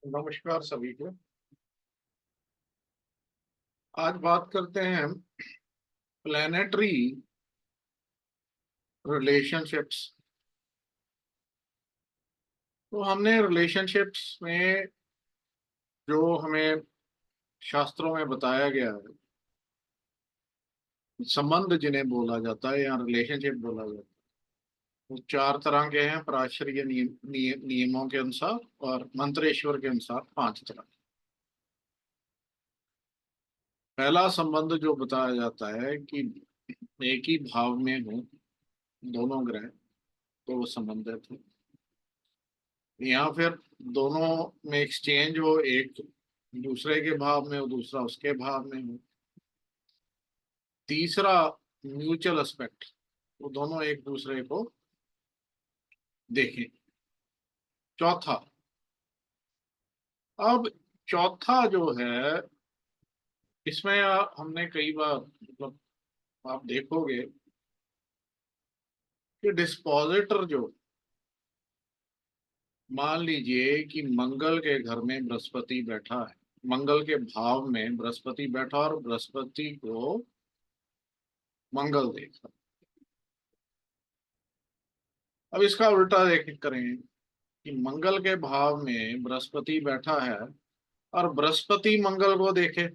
नमस्कार सभी को। आज बात करते हैं प्लेनेटरी रिलेशनशिप्स। तो हमने रिलेशनशिप्स में जो हमें शास्त्रों में बताया गया है, संबंध जिन्हें बोला जाता है या रिलेशनशिप बोला जाता है, वो चार तरह के हैं पराशरीय नियमों के अनुसार, और मंत्रेश्वर के अनुसार पांच तरह। पहला संबंध जो बताया जाता है कि एक ही भाव में हो दोनों ग्रह, तो वो संबंधित है। या फिर दोनों में एक्सचेंज हो, एक दूसरे के भाव में हो, दूसरा उसके भाव में हो। तीसरा म्यूचुअल एस्पेक्ट, वो दोनों एक दूसरे को देखें। चौथा, अब चौथा जो है, इसमें हमने कई बार मतलब आप देखोगे कि डिस्पोजिटर जो, मान लीजिए कि मंगल के घर में बृहस्पति बैठा है, मंगल के भाव में बृहस्पति बैठा और बृहस्पति को मंगल देखा। अब इसका उल्टा देख करें कि मंगल के भाव में बृहस्पति बैठा है और बृहस्पति मंगल को देखे,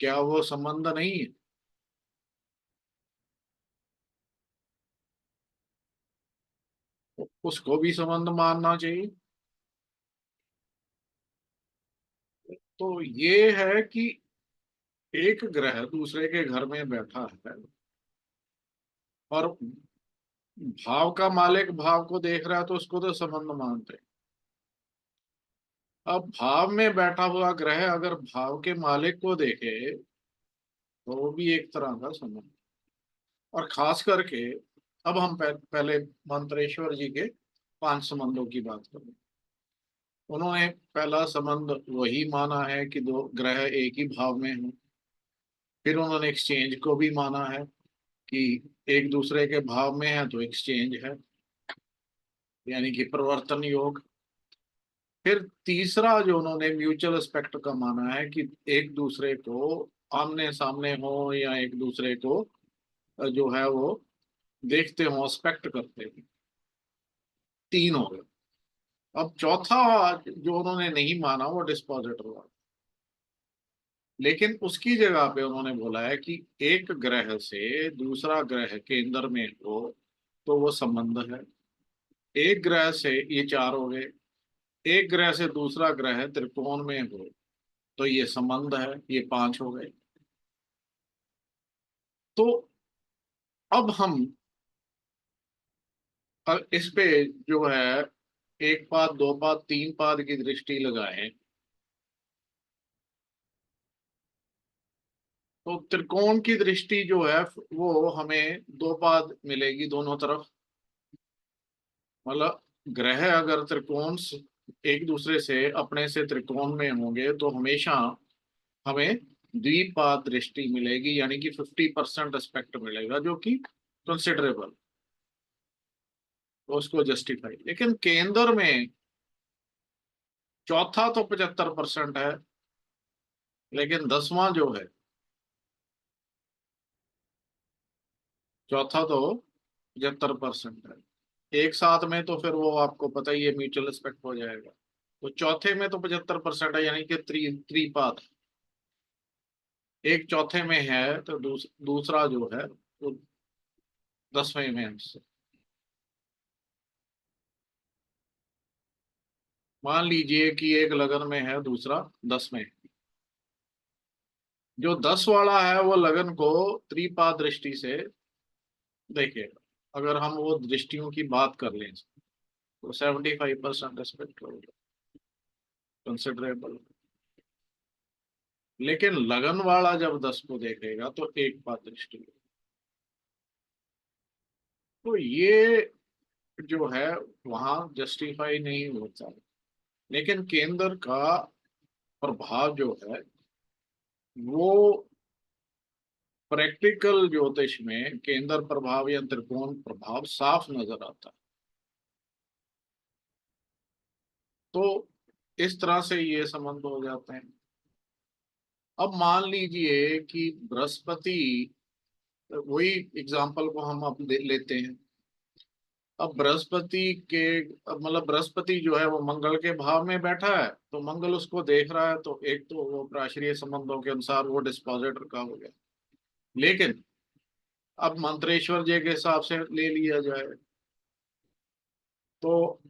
क्या वो संबंध नहीं है? उसको भी संबंध मानना चाहिए। तो ये है कि एक ग्रह दूसरे के घर में बैठा है और भाव का मालिक भाव को देख रहा है, तो उसको तो संबंध मानते हैं। अब भाव में बैठा हुआ ग्रह अगर भाव के मालिक को देखे, तो वो भी एक तरह का संबंध। और खास करके अब हम पहले मंत्रेश्वर जी के पांच संबंधों की बात करें। उन्होंने पहला संबंध वही माना है कि दो ग्रह एक ही भाव में हैं। फिर उन्होंने एक्सचेंज को भी माना है कि एक दूसरे के भाव में है तो एक्सचेंज है, यानी कि परिवर्तन योग। फिर तीसरा जो उन्होंने म्यूचुअल एस्पेक्ट का माना है कि एक दूसरे को आमने सामने हो या एक दूसरे को जो है वो देखते हो, एस्पेक्ट करते हो। तीन हो गए। अब चौथा जो उन्होंने नहीं माना वो डिस्पोजिटर हुआ। लेकिन उसकी जगह पे उन्होंने बोला है कि एक ग्रह से दूसरा ग्रह केंद्र में हो तो वो संबंध है। एक ग्रह से, ये चार हो गए, एक ग्रह से दूसरा ग्रह त्रिकोण में हो तो ये संबंध है, ये पांच हो गए। तो अब हम इस पे जो है एक पाद, दो पाद, तीन पाद की दृष्टि लगाएं, तो त्रिकोण की दृष्टि जो है वो हमें दो पाद मिलेगी दोनों तरफ। मतलब ग्रह अगर एक दूसरे से अपने से त्रिकोण में होंगे तो हमेशा हमें द्विपाद दृष्टि मिलेगी, यानी कि 50% एस्पेक्ट मिलेगा, जो कि कंसिडरेबल, तो उसको जस्टिफाई। लेकिन केंद्र में चौथा तो 75% है, लेकिन दसवां जो है, चौथा तो 75% है। एक साथ में तो फिर वो आपको पता ही है म्यूचुअल एस्पेक्ट हो जाएगा। तो चौथे में तो 75% है, यानी कि त्रिपाद। एक चौथे में है तो दूसरा जो है वो दसवें में है उससे। मान लीजिए कि एक लगन में है, दूसरा 10 में। जो 10 वाला है वो लगन को त्रिपाद दृष्टि से देखेगा। अगर हम वो दृष्टियों की बात कर लें तो 75% रेस्पेक्ट होगा, कंसिडरेबल। लेकिन लगन वाला जब 10 को देखेगा तो एक पाद दृष्टि होगी। तो ये जो है वहां जस्टिफाई नहीं होता। लेकिन केंद्र का प्रभाव जो है वो प्रैक्टिकल ज्योतिष में केंद्र प्रभाव या त्रिकोण प्रभाव साफ नजर आता है। तो इस तरह से ये संबंध हो जाते हैं। अब मान लीजिए कि बृहस्पति, वही एग्जाम्पल को हम अब लेते हैं। अब बृहस्पति के, अब मतलब बृहस्पति जो है वो मंगल के भाव में बैठा है, तो मंगल उसको देख रहा है, तो एक तो वो प्राचीन संबंधों के अनुसार वो डिस्पोजिटर का हो गया। लेकिन अब मंत्रेश्वर जी के हिसाब से ले लिया जाए तो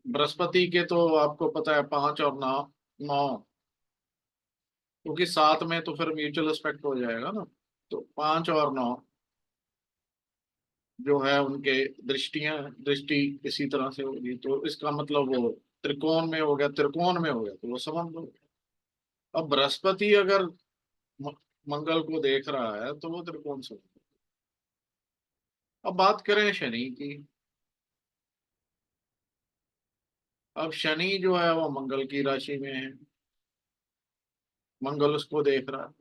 बृहस्पति के तो आपको पता है 5 और 9, 9, क्योंकि 7 में तो फिर म्यूचुअल एस्पेक्ट हो जाएगा ना। तो 5 और 9 जो है उनके दृष्टि इसी तरह से होगी, तो इसका मतलब वो त्रिकोण में हो गया, त्रिकोण में हो गया तो वो संबंध हो गया। अब बृहस्पति अगर म- मंगल को देख रहा है तो वो त्रिकोण से। अब बात करें शनि की। अब शनि जो है वो मंगल की राशि में है, मंगल उसको देख रहा है।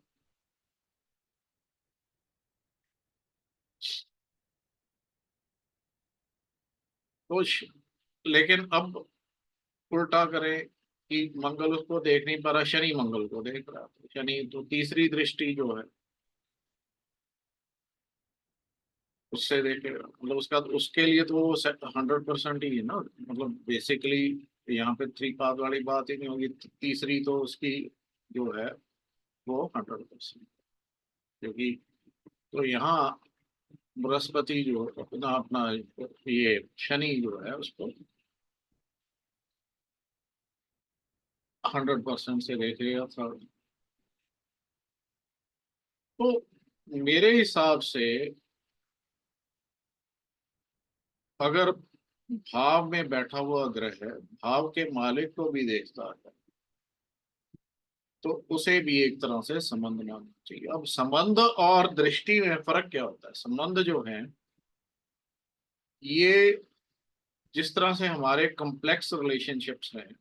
तो लेकिन अब उल्टा करें कि मंगल उसको देख नहीं पा रहा, शनि मंगल को देख रहा है, तो शनि तो तीसरी दृष्टि जो है उससे देखेगा, मतलब उसका उसके लिए तो वो 100% ही है ना, मतलब बेसिकली यहाँ पे थ्री पाथ वाली बात ही नहीं होगी, तीसरी तो उसकी जो है वो 100%, क्योंकि तो यहाँ बृहस्पति जो अपना अपना ये शनि जो है उसको 100% से देखेगा था। तो मेरे हिसाब से अगर भाव में बैठा हुआ ग्रह है, भाव के मालिक को भी देखता है, तो उसे भी एक तरह से संबंध मानना चाहिए। अब संबंध और दृष्टि में फर्क क्या होता है? संबंध जो है ये जिस तरह से हमारे कॉम्प्लेक्स रिलेशनशिप्स हैं,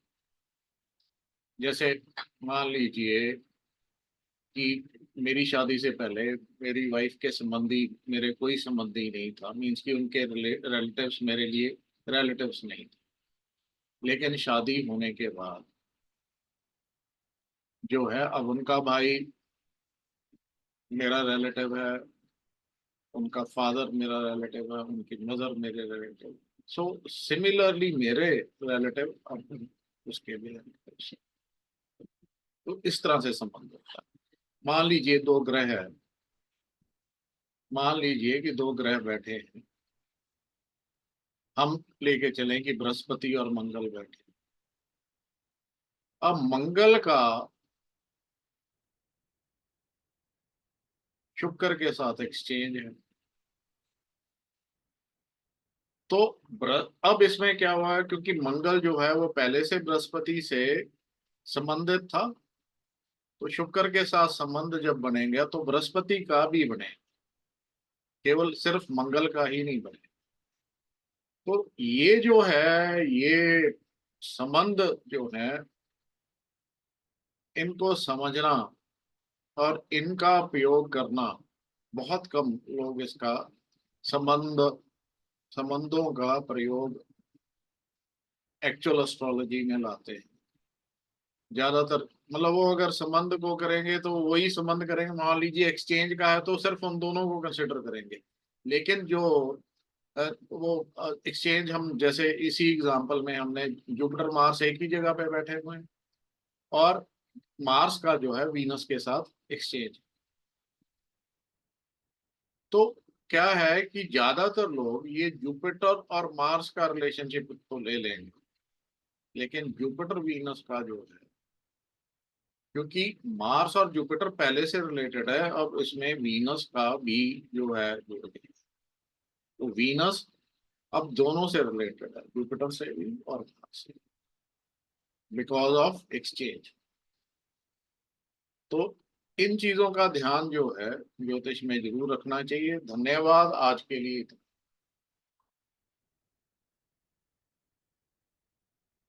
जैसे मान लीजिए कि मेरी शादी से पहले मेरी वाइफ के संबंधी मेरे कोई संबंधी नहीं था, मीन्स कि उनके रिलेटिव्स मेरे लिए रिलेटिव्स नहीं थे। लेकिन शादी होने के बाद जो है अब उनका भाई मेरा रिलेटिव है, उनका फादर मेरा रिलेटिव है, उनकी मदर मेरे रिलेटिव। सो सिमिलरली मेरे रिलेटिव अब उसके भी रिलेटिव। तो इस तरह से संबंध होता है। मान लीजिए दो ग्रह है, मान लीजिए कि दो ग्रह बैठे हैं, हम लेके चलें कि बृहस्पति और मंगल बैठे। अब मंगल का शुक्र के साथ एक्सचेंज है, तो अब इसमें क्या हुआ है, क्योंकि मंगल जो है वो पहले से बृहस्पति से संबंधित था, तो शुक्र के साथ संबंध जब बनेंगे तो बृहस्पति का भी बने, केवल सिर्फ मंगल का ही नहीं बने। तो ये जो है ये संबंध जो है इनको समझना और इनका प्रयोग करना, बहुत कम लोग इसका संबंध संबंधों का प्रयोग एक्चुअल एस्ट्रोलॉजी में लाते हैं। ज्यादातर मतलब वो अगर संबंध को करेंगे तो वही संबंध करेंगे, मान लीजिए एक्सचेंज का है तो सिर्फ उन दोनों को कंसिडर करेंगे। लेकिन जो वो एक्सचेंज, हम जैसे इसी एग्जांपल में हमने जुपिटर मार्स एक ही जगह पे बैठे हुए हैं, और मार्स का जो है वीनस के साथ एक्सचेंज। तो क्या है कि ज्यादातर लोग ये जुपिटर और मार्स का रिलेशनशिप तो ले लेंगे, लेकिन जुपिटर वीनस का जो है, क्योंकि मार्स और जुपिटर पहले से रिलेटेड है, अब इसमें वीनस का भी जो है जुड़ गया, तो वीनस अब दोनों से रिलेटेड है, जुपिटर से भी और मार्स से, बिकॉज ऑफ एक्सचेंज। तो इन चीजों का ध्यान जो है ज्योतिष में जरूर रखना चाहिए। धन्यवाद आज के लिए।